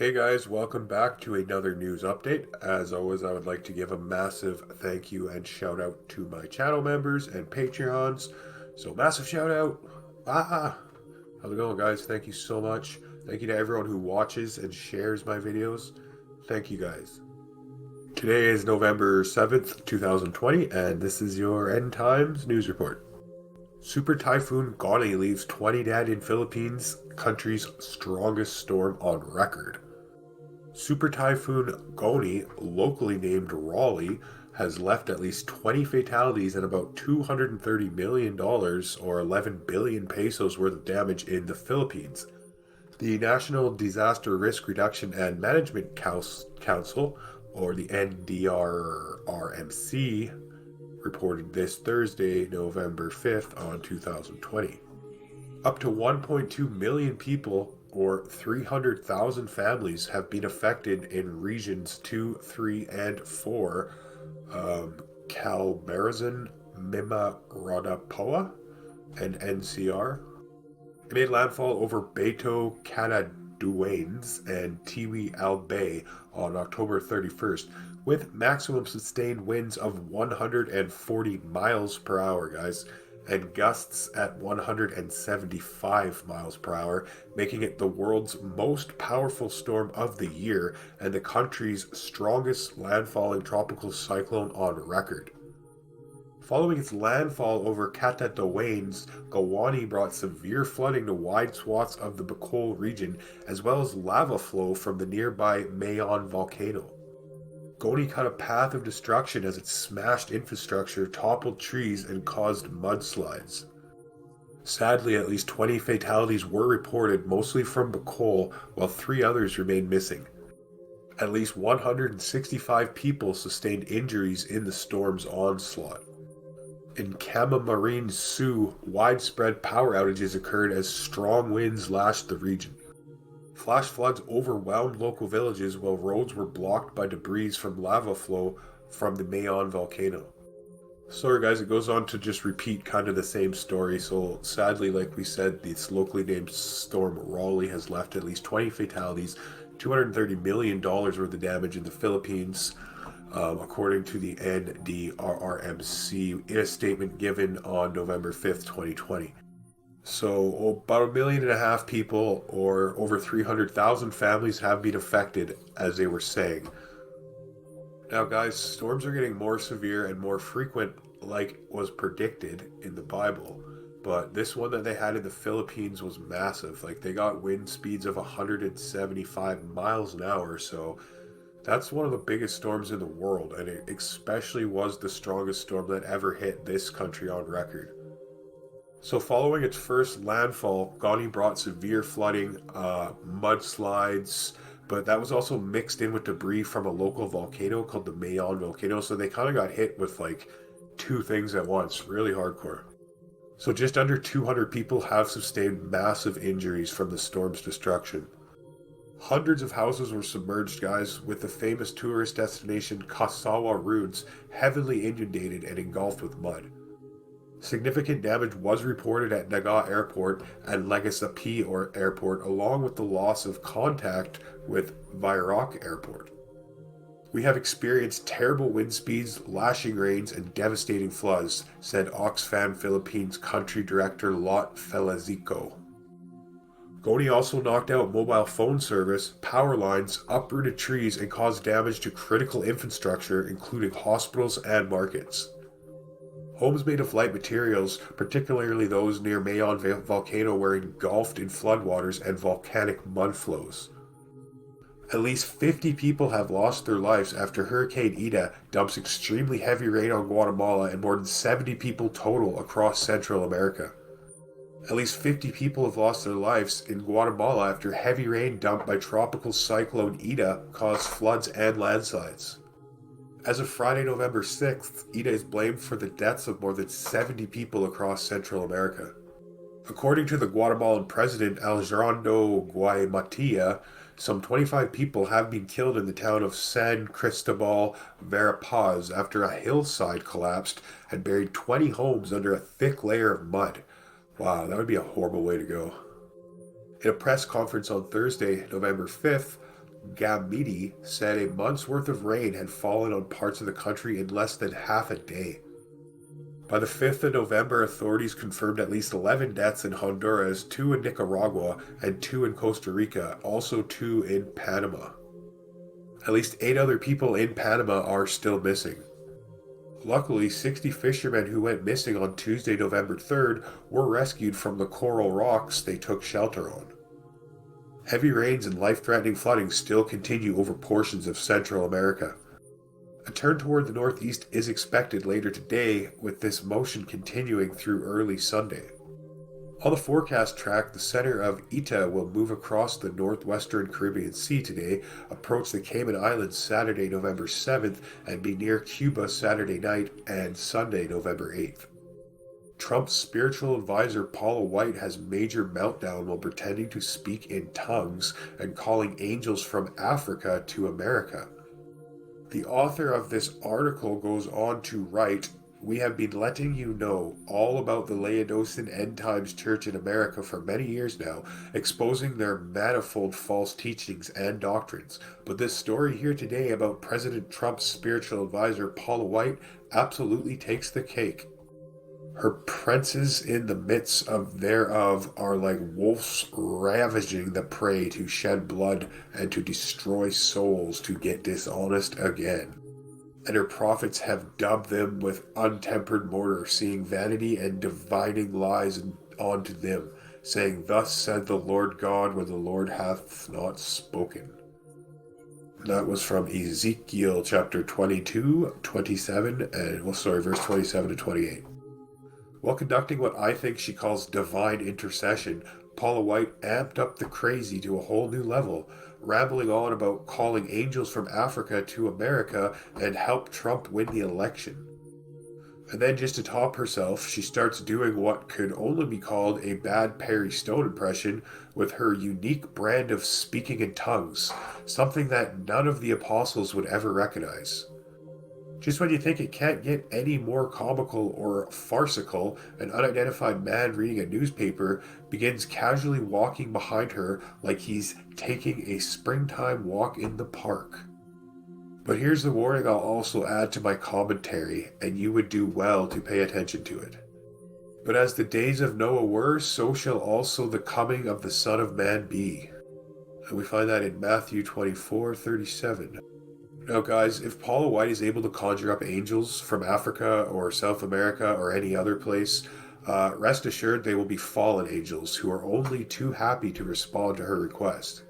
Hey guys, welcome back to another news update. As always, I would like to give a massive thank you and shout out to my channel members and Patreons. So massive shout out. How's it going, guys? Thank you so much. Thank you to everyone who watches and shares my videos. Thank you guys. Today is November 7th, 2020, and this is your End Times news report. Super Typhoon Goni leaves 20 dead in Philippines, country's strongest storm on record. Super Typhoon Goni, locally named Raleigh, has left at least 20 fatalities and about $230 million or 11 billion pesos worth of damage in the Philippines. The National Disaster Risk Reduction and Management Council, or the NDRRMC, reported this Thursday, November 5th on 2020. Up to 1.2 million people, or 300,000 families, have been affected in regions 2, 3, and 4, Calabarzon, Mimarodapoa, and NCR. It made landfall over Beto Canaduanes and Tiwi Albay on October 31st, with maximum sustained winds of 140 miles per hour, guys, and gusts at 175 miles per hour, making it the world's most powerful storm of the year and the country's strongest landfalling tropical cyclone on record. Following its landfall over Catanduanes, Gawani brought severe flooding to wide swaths of the Bicol region, as well as lava flow from the nearby Mayon volcano. Goni cut a path of destruction as it smashed infrastructure, toppled trees, and caused mudslides. Sadly, at least 20 fatalities were reported, mostly from Bicol, while 3 others remain missing. At least 165 people sustained injuries in the storm's onslaught. In Cammarine Sioux, widespread power outages occurred as strong winds lashed the region. Flash floods overwhelmed local villages while roads were blocked by debris from lava flow from the Mayon volcano. Sorry guys, it goes on to just repeat kind of the same story. So sadly, like we said, this locally named storm Raleigh has left at least 20 fatalities, $230 million worth of damage in the Philippines, according to the NDRRMC in a statement given on November 5th, 2020. So about 1.5 million people, or over 300,000 families, have been affected, as they were saying. Now guys, storms are getting more severe and more frequent like was predicted in the Bible. But this one that they had in the Philippines was massive. Like, they got wind speeds of 175 miles an hour, so that's one of the biggest storms in the world, and it especially was the strongest storm that ever hit this country on record. So following its first landfall, Goni brought severe flooding, mudslides, but that was also mixed in with debris from a local volcano called the Mayon volcano, so they kind of got hit with like 2 things at once, really hardcore. So just under 200 people have sustained massive injuries from the storm's destruction. Hundreds of houses were submerged, guys, with the famous tourist destination Kasawa ruins heavily inundated and engulfed with mud. Significant damage was reported at Naga Airport and Legazpi Airport, along with the loss of contact with Virac Airport. We have experienced terrible wind speeds, lashing rains, and devastating floods, said Oxfam Philippines country director Lot Felizico. Goni also knocked out mobile phone service, power lines, uprooted trees, and caused damage to critical infrastructure, including hospitals and markets. Homes made of light materials, particularly those near Mayon volcano, were engulfed in floodwaters and volcanic mudflows. At least 50 people have lost their lives after Hurricane Ida dumps extremely heavy rain on Guatemala, and more than 70 people total across Central America. At least 50 people have lost their lives in Guatemala after heavy rain dumped by tropical cyclone Ida caused floods and landslides. As of Friday, November 6th, Ida is blamed for the deaths of more than 70 people across Central America. According to the Guatemalan president Alejandro Guaimatia, some 25 people have been killed in the town of San Cristobal Verapaz after a hillside collapsed and buried 20 homes under a thick layer of mud. Wow, that would be a horrible way to go. In a press conference on Thursday, November 5th, Gamidi said a month's worth of rain had fallen on parts of the country in less than half a day. By the 5th of November, authorities confirmed at least 11 deaths in Honduras, 2 in Nicaragua, and 2 in Costa Rica, also 2 in Panama. At least 8 other people in Panama are still missing. Luckily, 60 fishermen who went missing on Tuesday, November 3rd, were rescued from the coral rocks they took shelter on. Heavy rains and life-threatening flooding still continue over portions of Central America. A turn toward the northeast is expected later today, with this motion continuing through early Sunday. On the forecast track, the center of Eta will move across the northwestern Caribbean Sea today, approach the Cayman Islands Saturday, November 7th, and be near Cuba Saturday night and Sunday, November 8th. Trump's spiritual advisor Paula White has major meltdown while pretending to speak in tongues and calling angels from Africa to America. The author of this article goes on to write, "We have been letting you know all about the Laodicean End Times Church in America for many years now, exposing their manifold false teachings and doctrines. But this story here today about President Trump's spiritual advisor Paula White absolutely takes the cake. Her princes in the midst of thereof are like wolves ravaging the prey to shed blood and to destroy souls to get dishonest again. And her prophets have dubbed them with untempered mortar, seeing vanity and dividing lies unto them, saying, Thus said the Lord God, when the Lord hath not spoken." That was from Ezekiel chapter 22, 27, verse 27 to 28. While conducting what I think she calls divine intercession, Paula White amped up the crazy to a whole new level, rambling on about calling angels from Africa to America and help Trump win the election. And then just to top herself, she starts doing what could only be called a bad Perry Stone impression with her unique brand of speaking in tongues, something that none of the apostles would ever recognize. Just when you think it can't get any more comical or farcical, an unidentified man reading a newspaper begins casually walking behind her like he's taking a springtime walk in the park. But here's the warning I'll also add to my commentary, and you would do well to pay attention to it. But as the days of Noah were, so shall also the coming of the Son of Man be. And we find that in Matthew 24:37. Now guys, if Paula White is able to conjure up angels from Africa or South America or any other place, rest assured they will be fallen angels who are only too happy to respond to her request.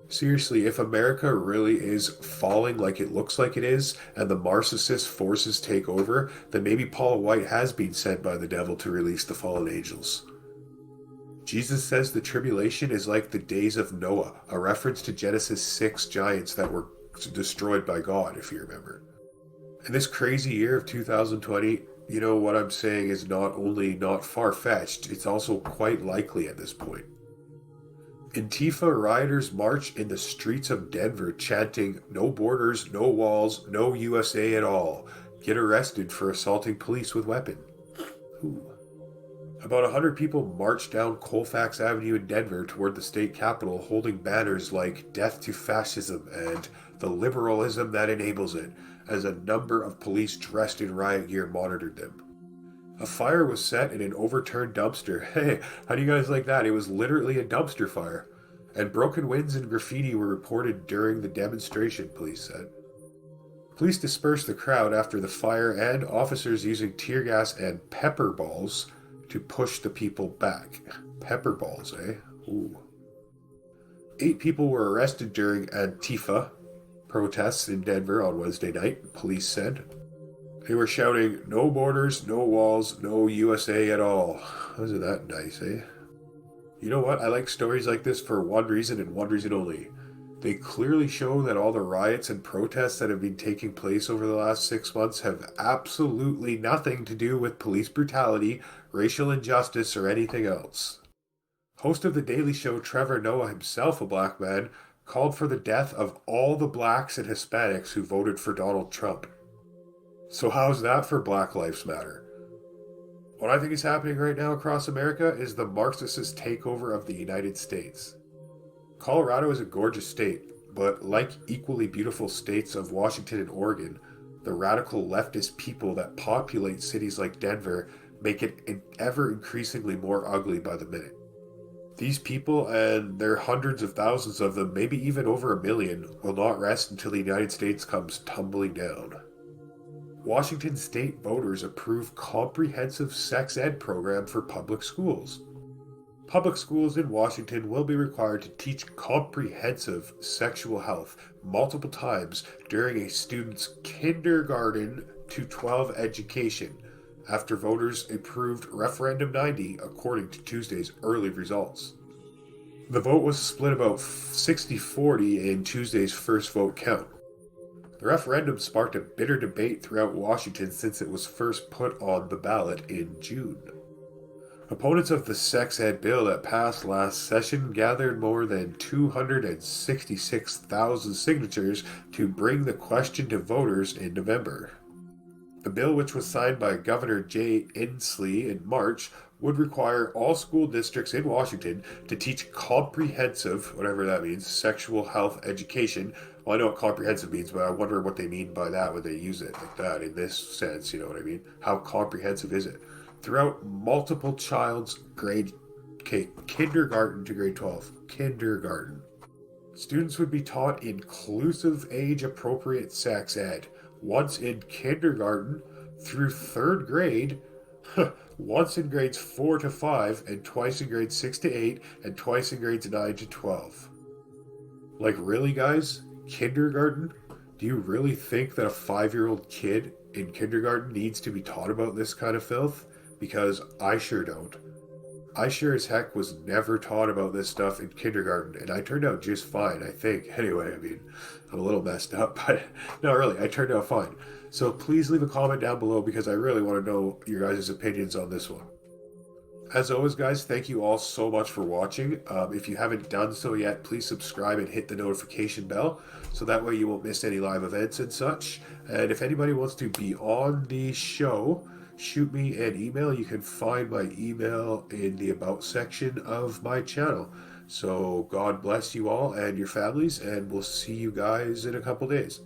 Seriously, if America really is falling like it looks like it is, and the Marxist forces take over, then maybe Paula White has been sent by the devil to release the fallen angels. Jesus says the tribulation is like the days of Noah, a reference to Genesis 6 giants that were destroyed by God, if you remember. In this crazy year of 2020, you know, what I'm saying is not only not far-fetched, it's also quite likely at this point. Antifa rioters march in the streets of Denver chanting, "No borders, no walls, no USA at all. Get arrested for assaulting police with weapon." Ooh. About 100 people marched down Colfax Avenue in Denver toward the state capitol holding banners like "Death to Fascism" and "The Liberalism That Enables It," as a number of police dressed in riot gear monitored them. A fire was set in an overturned dumpster. Hey, how do you guys like that? It was literally a dumpster fire. And broken winds and graffiti were reported during the demonstration, police said. Police dispersed the crowd after the fire and officers using tear gas and pepper balls to push the people back. Pepper balls, eh? Ooh. 8 people were arrested during Antifa protests in Denver on Wednesday night, police said. They were shouting, "No borders, no walls, no USA at all." Isn't that nice, eh? You know what? I like stories like this for one reason and one reason only. They clearly show that all the riots and protests that have been taking place over the last 6 months have absolutely nothing to do with police brutality, racial injustice, or anything else. Host of The Daily Show, Trevor Noah, himself a black man, called for the death of all the blacks and Hispanics who voted for Donald Trump. So how's that for Black Lives Matter? What I think is happening right now across America is the Marxist takeover of the United States. Colorado is a gorgeous state. but like equally beautiful states of Washington and Oregon, the radical leftist people that populate cities like Denver make it ever increasingly more ugly by the minute. These people, and there are hundreds of thousands of them, maybe even over 1 million, will not rest until the United States comes tumbling down. Washington state voters approve comprehensive sex ed program for public schools. Public schools in Washington will be required to teach comprehensive sexual health multiple times during a student's kindergarten to 12 education, after voters approved Referendum 90 according to Tuesday's early results. The vote was split about 60-40 in Tuesday's first vote count. The referendum sparked a bitter debate throughout Washington since it was first put on the ballot in June. Opponents of the sex ed bill that passed last session gathered more than 266,000 signatures to bring the question to voters in November. The bill, which was signed by Governor Jay Inslee in March, would require all school districts in Washington to teach comprehensive, whatever that means, sexual health education. Well, I know what comprehensive means, but I wonder what they mean by that when they use it like that in this sense, you know what I mean? How comprehensive is it? Throughout multiple child's kindergarten to grade 12. Kindergarten. Students would be taught inclusive age-appropriate sex ed, once in kindergarten through 3rd grade, once in grades 4 to 5, and twice in grades 6 to 8, and twice in grades 9 to 12. Like, really, guys? Kindergarten? Do you really think that a 5-year-old kid in kindergarten needs to be taught about this kind of filth? Because I sure don't. I sure as heck was never taught about this stuff in kindergarten, and I turned out just fine, I think. Anyway, I mean, I'm a little messed up, but no, really, I turned out fine. So please leave a comment down below because I really want to know your guys' opinions on this one. As always, guys, thank you all so much for watching. If you haven't done so yet, please subscribe and hit the notification bell so that way you won't miss any live events and such. And if anybody wants to be on the show, shoot me an email. You can find my email in the About section of my channel. So God bless you all and your families, and we'll see you guys in a couple days.